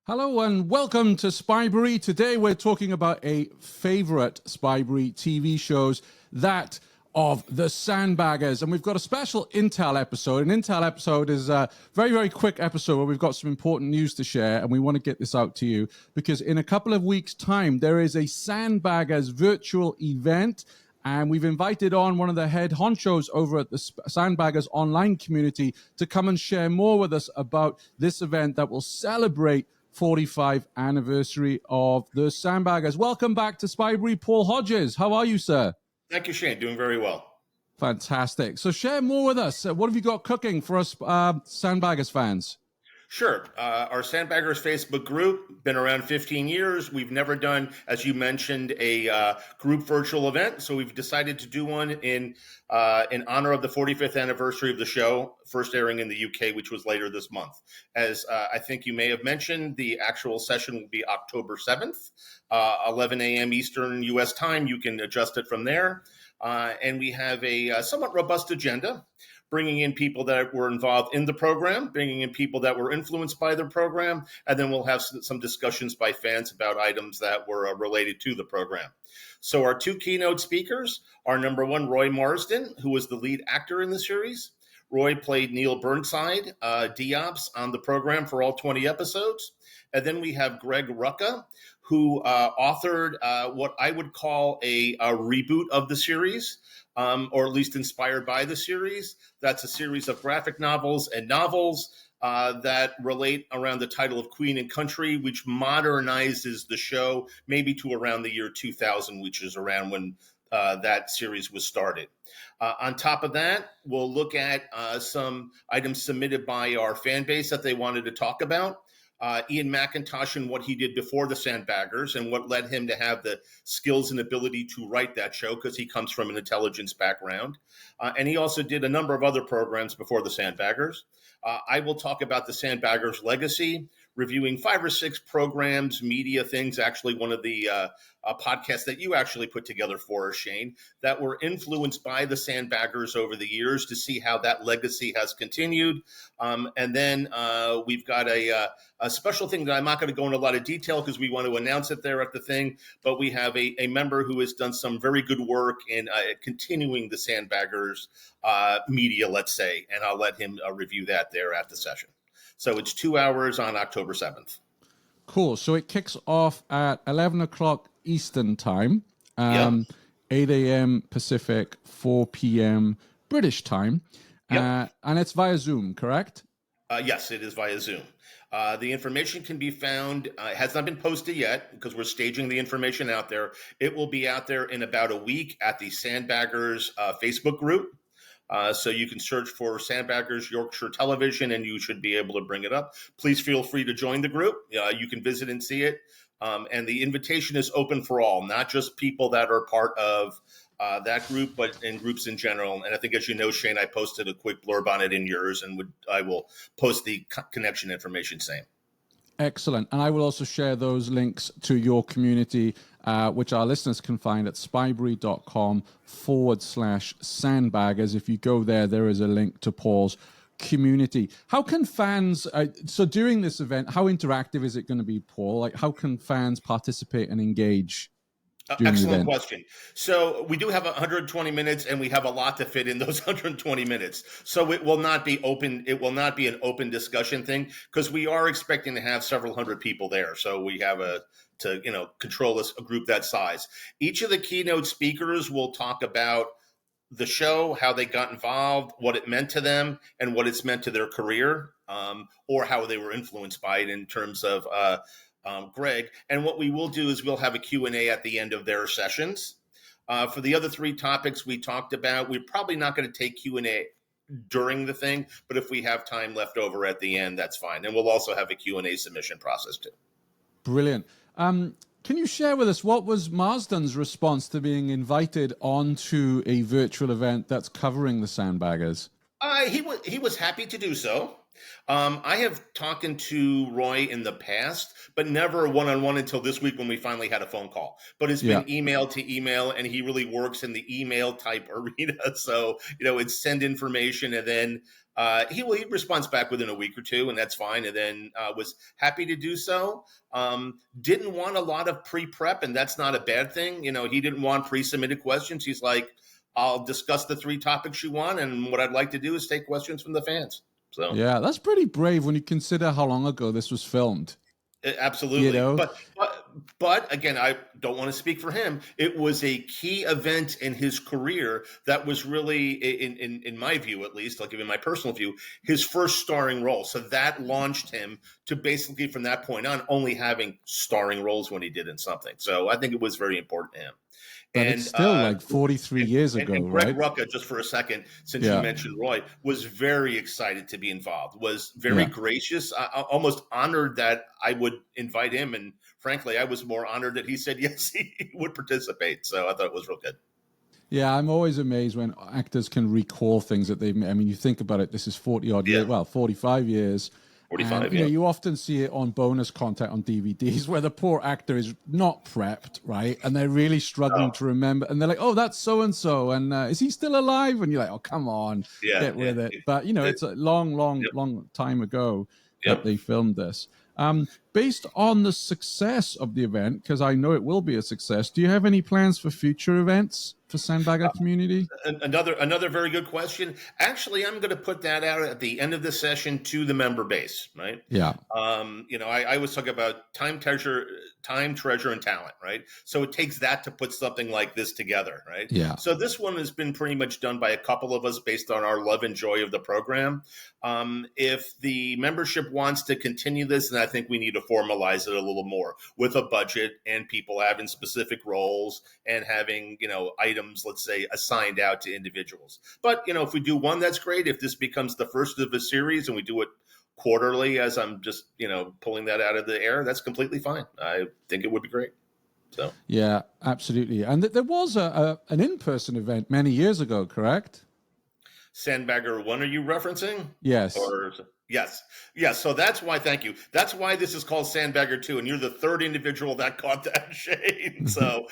Hello and welcome to Spybrary. Today we're talking about a favorite Spybrary TV shows, that of the Sandbaggers. And we've got a special Intel episode. An Intel episode is a very, very quick episode where we've got some important news to share, and we want to get this out to you because in a couple of weeks' time, there is a Sandbaggers virtual event. And we've invited on one of the head honchos over at the Sandbaggers online community to come and share more with us about this event that will celebrate 45th anniversary of the Sandbaggers. Welcome back to Spybrary, Paul Hodges. How are you, sir? Thank you, Shane. Doing very well. Fantastic. So share more with us. What have you got cooking for us Sandbaggers fans? Sure. Our Sandbaggers Facebook group, been around 15 years. We've never done, as you mentioned, a group virtual event. So we've decided to do one in honor of the 45th anniversary of the show, first airing in the UK, which was later this month. As I think you may have mentioned, the actual session will be October 7th, 11 a.m. Eastern U.S. time. You can adjust it from there. And we have a somewhat robust agenda, bringing in people that were involved in the program, bringing in people that were influenced by the program, and then we'll have some discussions by fans about items that were related to the program. So our two keynote speakers are number one, Roy Marsden, who was the lead actor in the series. Roy played Neil Burnside, Diops, on the program for all 20 episodes. And then we have Greg Rucka, who authored what I would call a reboot of the series, or at least inspired by the series. That's a series of graphic novels and novels that relate around the title of Queen and Country, which modernizes the show maybe to around the year 2000, which is around when that series was started. On top of that, we'll look at some items submitted by our fan base that they wanted to talk about. Ian McIntosh and what he did before the Sandbaggers and what led him to have the skills and ability to write that show, because he comes from an intelligence background. And he also did a number of other programs before the Sandbaggers. I will talk about the Sandbaggers legacy, reviewing 5 or 6 programs, media things, actually one of the podcasts that you actually put together for us, Shane, that were influenced by the Sandbaggers over the years to see how that legacy has continued. And then we've got a special thing that I'm not going to go into a lot of detail because we want to announce it there at the thing, but we have a member who has done some very good work in continuing the Sandbaggers media, let's say, and I'll let him review that there at the session. So it's 2 hours on October 7th. Cool. So it kicks off at 11 o'clock Eastern time, 8 a.m. Pacific, 4 p.m. British time. And it's via Zoom, correct? Yes, it is via Zoom. The information can be found, it has not been posted yet because we're staging the information out there. It will be out there in about a week at the Sandbaggers Facebook group. So you can search for Sandbaggers Yorkshire Television and you should be able to bring it up. Please feel free to join the group. You can visit and see it. And the invitation is open for all, not just people that are part of that group, but in groups in general. And I think, as you know, Shane, I posted a quick blurb on it in yours, and I will post the connection information same. Excellent. And I will also share those links to your community, which our listeners can find at spybrary.com/sandbaggers. If you go there, there is a link to Paul's community. How can fans, so during this event, how interactive is it going to be, Paul? Like, how can fans participate and engage? Excellent question. So we do have 120 minutes, and we have a lot to fit in those 120 minutes. So it will not be open. It will not be an open discussion thing because we are expecting to have several hundred people there. So we have to control a group that size. Each of the keynote speakers will talk about the show, how they got involved, what it meant to them, and what it's meant to their career, or how they were influenced by it in terms of Greg. And what we will do is we'll have a Q&A at the end of their sessions. For the other 3 topics we talked about, we're probably not going to take Q&A during the thing, but if we have time left over at the end, that's fine. And we'll also have a Q&A submission process too. Brilliant. Can you share with us what was Marsden's response to being invited onto a virtual event that's covering the Sandbaggers? He was happy to do so. I have talked to Roy in the past, but never one-on-one until this week when we finally had a phone call. But it's been email to email, and he really works in the email type arena. So, it's send information and then he responds back within a week or two, and that's fine. And then was happy to do so. Didn't want a lot of pre-prep, and that's not a bad thing. He didn't want pre-submitted questions. He's like, I'll discuss the 3 topics you want, and what I'd like to do is take questions from the fans. So Yeah, that's pretty brave when you consider how long ago this was filmed. absolutely. But again, I don't want to speak for him. It was a key event in his career that was really, in my view at least, I'll give you my personal view, his first starring role. So that launched him to basically from that point on only having starring roles when he did in something. So I think it was very important to him. But it's still like 43 years ago, and Greg right? Rucka, just for a second, since you mentioned Roy, was very excited to be involved, was very gracious, almost honored that I would invite him. And frankly, I was more honored that he said yes, he would participate. So I thought it was real good. Yeah, I'm always amazed when actors can recall things that they've made. I mean, you think about it, this is 40-odd years, 45 years. 45, and, you often see it on bonus content on DVDs where the poor actor is not prepped, right? And they're really struggling to remember. And they're like, oh, that's so-and-so. And is he still alive? And you're like, oh, come on, get with it. But, it's a long time ago that they filmed this. Based on the success of the event, because I know it will be a success, do you have any plans for future events for Sandbagger community? Another very good question. Actually, I'm going to put that out at the end of the session to the member base, right? Yeah. I always talk about time, treasure, and talent, right? So it takes that to put something like this together, right? Yeah. So this one has been pretty much done by a couple of us based on our love and joy of the program. If the membership wants to continue this, then I think we need to formalize it a little more with a budget and people having specific roles and having, items, let's say, assigned out to individuals. But, if we do one, that's great. If this becomes the first of a series and we do it quarterly, as I'm just, pulling that out of the air, that's completely fine. I think it would be great. So yeah, absolutely. And there was an in-person event many years ago, correct? Sandbagger 1, are you referencing? Yes. Yes. So that's why, thank you. That's why this is called Sandbagger 2, and you're the third individual that caught that, Shane. So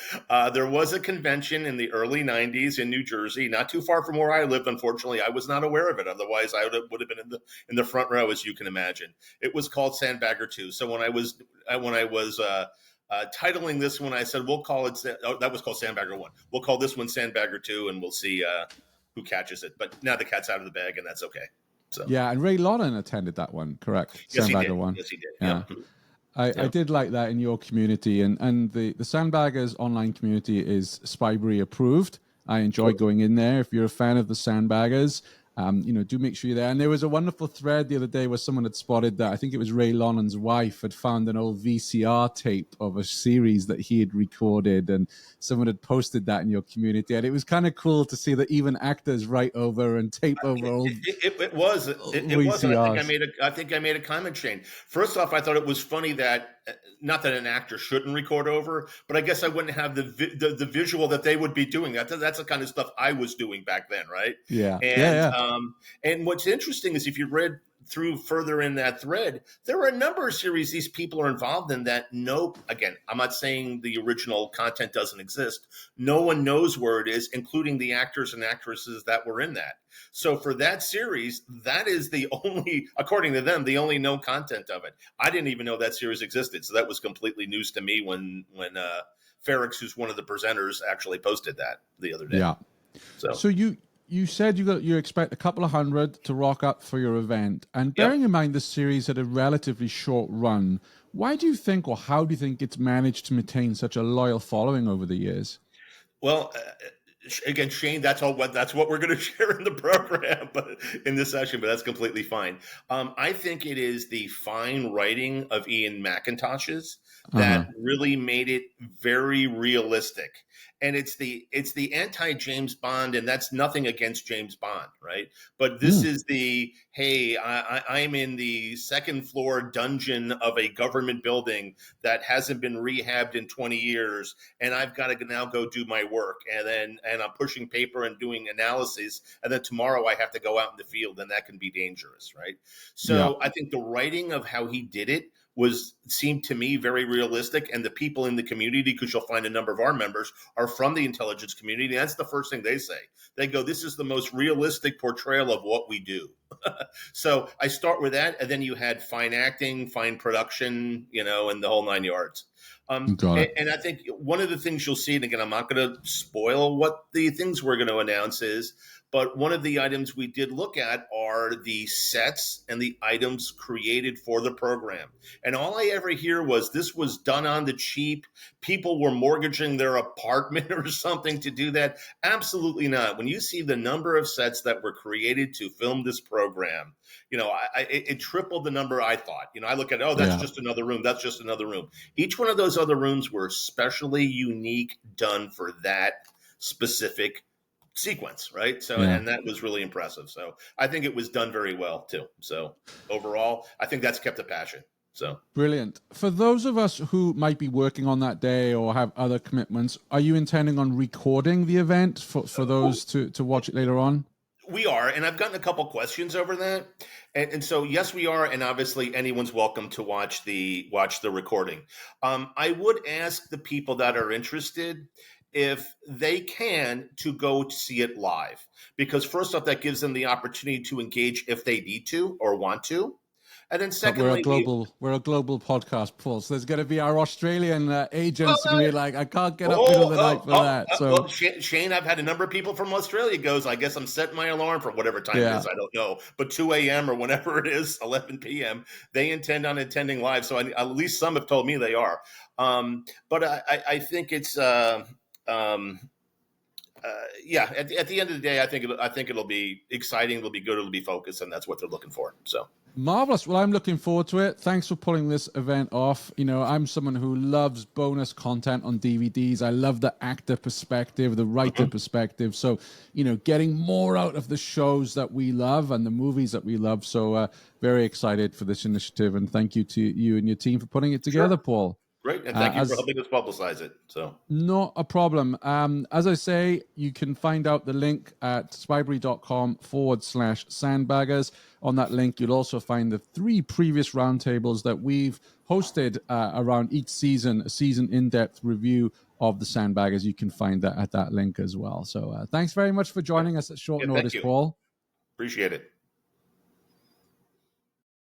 there was a convention in the early 90s in New Jersey, not too far from where I lived. Unfortunately, I was not aware of it. Otherwise, I would have been in the front row, as you can imagine. It was called Sandbagger 2. So when I was titling this one, I said, we'll call it, that was called Sandbagger 1. We'll call this one Sandbagger 2, and we'll see who catches it. But now the cat's out of the bag, and that's okay. So. Yeah, and Ray Lonan attended that one, correct? Yes, Sandbagger he did. 1. Yes, he did. Yeah. I did like that in your community, and the Sandbaggers online community is Spybrary approved. I enjoy going in there. If you're a fan of the Sandbaggers, do make sure you're there. And there was a wonderful thread the other day where someone had spotted that I think it was Ray Lonan's wife had found an old VCR tape of a series that he had recorded, and someone had posted that in your community. And it was kind of cool to see that even actors write over and tape over old. It was. I think I made a comment, Shane. First off, I thought it was funny that not that an actor shouldn't record over, but I guess I wouldn't have the visual that they would be doing. That's the kind of stuff I was doing back then, right? Yeah. And what's interesting is if you read through further in that thread, there are a number of series these people are involved in that again, I'm not saying the original content doesn't exist. No one knows where it is, including the actors and actresses that were in that. So for that series, that is the only, according to them, the only known content of it. I didn't even know that series existed. So that was completely news to me when Ferrix, who's one of the presenters, actually posted that the other day. Yeah. So you said you expect a couple of hundred to rock up for your event. And bearing in mind this series had a relatively short run, why do you think, or how do you think it's managed to maintain such a loyal following over the years? Well, again, Shane, that's what we're going to share in the program, but in this session, but that's completely fine. I think it is the fine writing of Ian McIntosh's that really made it very realistic. And it's the anti-James Bond, and that's nothing against James Bond, right? But this is hey, I'm in the second floor dungeon of a government building that hasn't been rehabbed in 20 years, and I've got to now go do my work, and I'm pushing paper and doing analysis, and then tomorrow I have to go out in the field, and that can be dangerous, right? So I think the writing of how he did it seemed to me very realistic. And the people in the community, because you'll find a number of our members are from the intelligence community. And that's the first thing they say. They go, "This is the most realistic portrayal of what we do." So I start with that. And then you had fine acting, fine production, and the whole 9 yards. Got it. And I think one of the things you'll see, and again, I'm not going to spoil what the things we're going to announce is, but one of the items we did look at are the sets and the items created for the program. And all I ever hear was this was done on the cheap. People were mortgaging their apartment or something to do that. Absolutely not. When you see the number of sets that were created to film this program, it tripled the number I thought. I look at, that's just another room. That's just another room. Each one of those other rooms were specially unique, done for that specific sequence, right? So, and that was really impressive. So I think it was done very well too. So overall, I think that's kept a passion. So brilliant. For those of us who might be working on that day or have other commitments, are you intending on recording the event for those to watch it later on? We are, and I've gotten a couple questions over that, and so yes, we are, and obviously anyone's welcome to watch the recording. I would ask the people that are interested if they can to go see it live, because first off, that gives them the opportunity to engage if they need to or want to. And then secondly, we're a global podcast, Paul. So there's going to be our Australian agents going to be like, I can't get up middle of the night for that. So well, Shane, I've had a number of people from Australia goes, I guess I'm setting my alarm for whatever time it is. I don't know, but 2 a.m. or whenever it is, 11 p.m. They intend on attending live. So at least some have told me they are. But I think it's at the end of the day, I think it'll be exciting. It'll be good. It'll be focused, and that's what they're looking for. So. Marvelous. Well, I'm looking forward to it. Thanks for pulling this event off. I'm someone who loves bonus content on DVDs. I love the actor perspective, the writer perspective. So, getting more out of the shows that we love and the movies that we love. So, very excited for this initiative. And thank you to you and your team for putting it together, Paul. Great. And thank you for helping us publicize it. So not a problem. As I say, you can find out the link at spybrary.com/sandbaggers. On that link, you'll also find the 3 previous roundtables that we've hosted around each season, a season in-depth review of the Sandbaggers. You can find that at that link as well. So thanks very much for joining us at short notice, Paul. Appreciate it.